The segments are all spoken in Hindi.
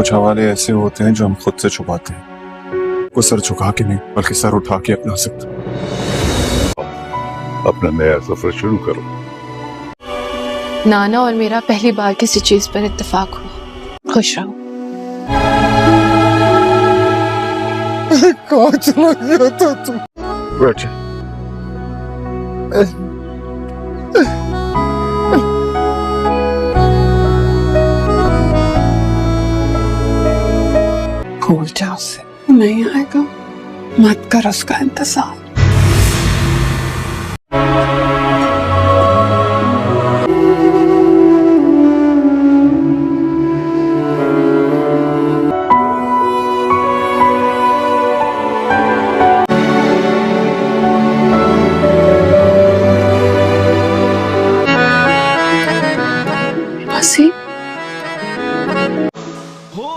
कुछ हवाले ऐसे होते हैं जो हम खुद से छुपाते हैं। वो सर झुका के नहीं बल्कि सर उठा के अपना सकते। अपना नया सफर शुरू करो। नाना और मेरा पहली बार किसी चीज पर इत्तेफाक हुआ। खुश रहो। कहाँ चला गया था तू? बैठ। भूल जा उसे, नहीं आएगा। मत कर उसका इंतजार।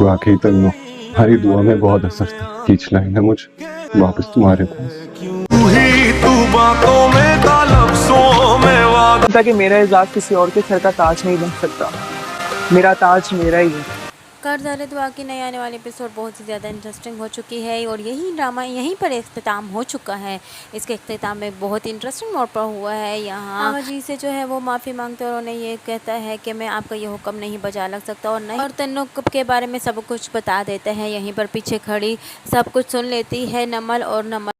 वाकई तन्नू, हमारी दुआ में बहुत असर था। खींच लाई ना मुझे वापस तुम्हारे पास। पता कि मेरा एजाज किसी और के सर का ताज नहीं बन सकता। मेरा ताज मेरा ही है। कर्ज़ दुआ की नई आने वाली एपिसोड बहुत ही ज़्यादा इंटरेस्टिंग हो चुकी है और यही ड्रामा यहीं पर इख्तिताम हो चुका है। इसके इख्तिताम में बहुत इंटरेस्टिंग मोड़ पर हुआ है। यहाँ अमर से जो है वो माफ़ी मांगते और उन्हें ये कहता है कि मैं आपका ये हुक्म नहीं बजा लग सकता और नहीं, और तन्नू के बारे में सब कुछ बता देते हैं। यहीं पर पीछे खड़ी सब कुछ सुन लेती है नमल, और नमल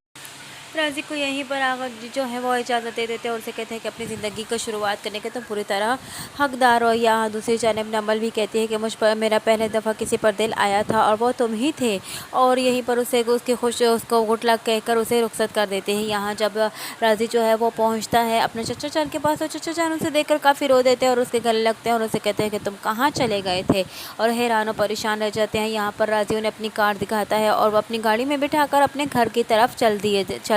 राजी को यहीं पर आकर जो है वो इजाज़त दे देते हैं और उसे कहते हैं कि अपनी ज़िंदगी को शुरुआत करने के तो पूरी तरह हकदार हो। यहाँ दूसरी जानिब नमल भी कहती है कि मुझ पर मेरा पहले दफ़ा किसी पर दिल आया था और वो तुम ही थे, और यहीं पर उसे उसके खुश उसको गुड लक कहकर उसे रुखसत कर देते हैं। यहाँ जब राजी जो है वो पहुँचता है अपने चचा जान के पास, और चचा जान उसे देखकर काफ़ी रो देते हैं और उसके गले लगते हैं और उसे कहते हैं कि तुम कहाँ चले गए थे, और हैरान और परेशान रह जाते हैं। यहाँ पर राजी उन्हें अपनी कार दिखाता है और वो अपनी गाड़ी में बिठाकर अपने घर की तरफ चल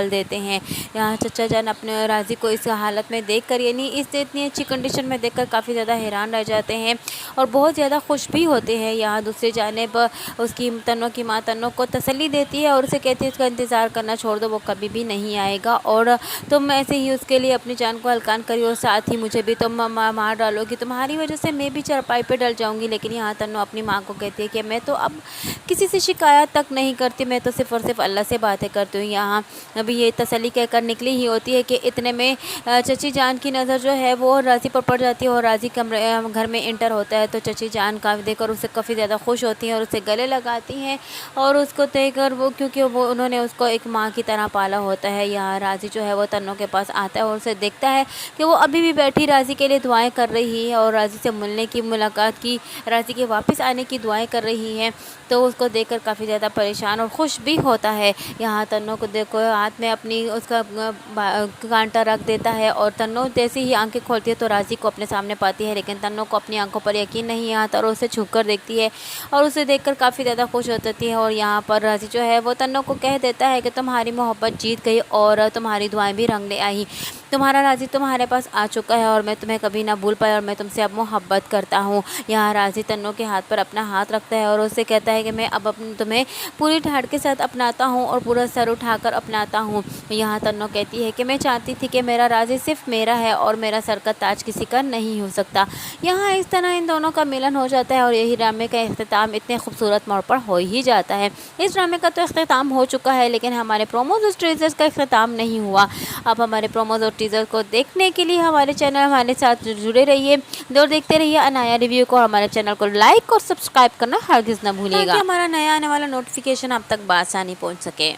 देते हैं। यहाँ चचा जान अपने राजी को इस हालत में देखकर, यानी इस इतनी अच्छी कंडीशन में देखकर काफ़ी ज़्यादा हैरान रह जाते हैं और बहुत ज़्यादा खुश भी होते हैं। यहाँ दूसरी जानिब उसकी तन्नू की माँ तन्नू को तसल्ली देती है और उसे कहती है उसका इंतज़ार करना छोड़ दो, वो कभी भी नहीं आएगा और तुम ऐसे ही उसके लिए अपनी जान को हल्कान करी और साथ ही मुझे भी तुम मार डालोगी, तुम्हारी वजह से मैं भी चारपाई पे डल जाऊँगी। लेकिन यहाँ तन्नू अपनी माँ को कहती है कि मैं तो अब किसी से शिकायत तक नहीं करती, मैं तो सिर्फ और सिर्फ अल्लाह से बातें करती हूँ। यहाँ अभी ये तसल्ली कहकर निकली ही होती है कि इतने में चची जान की नज़र जो है वो राजी पर पड़ जाती है और राजी कमरे घर में इंटर होता है। तो चची जान का देखकर उसे काफ़ी ज़्यादा खुश होती हैं और उसे गले लगाती हैं और उसको देखकर वो, क्योंकि वो उन्होंने उसको एक माँ की तरह पाला होता है। यहाँ राजी जो है वो तन्नू के पास आता है और उसे देखता है कि वो अभी भी बैठी राजी के लिए दुआएँ कर रही है और राजी से मिलने की, मुलाकात की, राजी के वापस आने की दुआएँ कर रही हैं। तो उसको देखकर काफ़ी ज़्यादा परेशान और खुश भी होता है। यहाँ तन्नू को देखो हाथ में अपनी उसका कांटा रख देता है और तन्नू जैसे ही आंखें खोलती है तो राजी को अपने सामने पाती है, लेकिन तन्नू को अपनी आंखों पर यकीन नहीं आता और उसे छुप कर देखती है और उसे देखकर काफ़ी ज़्यादा खुश होती है। और यहाँ पर राजी जो है वो तन्नू को कह देता है कि तुम्हारी मोहब्बत जीत गई और तुम्हारी दुआएं भी रंग ले आई, तुम्हारा राजी तुम्हारे पास आ चुका है और मैं तुम्हें कभी ना भूल पाया और मैं तुमसे अब मोहब्बत करता हूँ। यहाँ राजी तन्नू के हाथ पर अपना हाथ रखता है और उससे कहता है कि मैं अब तुम्हें पूरी ठाठ के साथ अपनाता हूँ और पूरा सर उठाकर अपनाता हूँ। यहाँ तन्नू कहती है कि मैं चाहती थी कि मेरा राजी सिर्फ मेरा है और मेरा सर का ताज किसी का नहीं हो सकता। यहाँ इस तरह इन दोनों का मिलन हो जाता है और यही ड्रामे का इख्तिताम इतने खूबसूरत मोड़ पर हो ही जाता है। इस ड्रामे का तो इख्तिताम हो चुका है लेकिन हमारे प्रोमोज और टीजर्स का इख्तिताम नहीं हुआ। अब हमारे प्रोमोज और टीजर को देखने के लिए हमारे चैनल हमारे साथ जुड़े रहिए, और देखते रहिए अनाया रिव्यू को। हमारे चैनल को लाइक और सब्सक्राइब करना हरगिज़ ना भूलिएगा, ताकि हमारा नया आने वाला नोटिफिकेशन आप तक बआसानी पहुँच सके।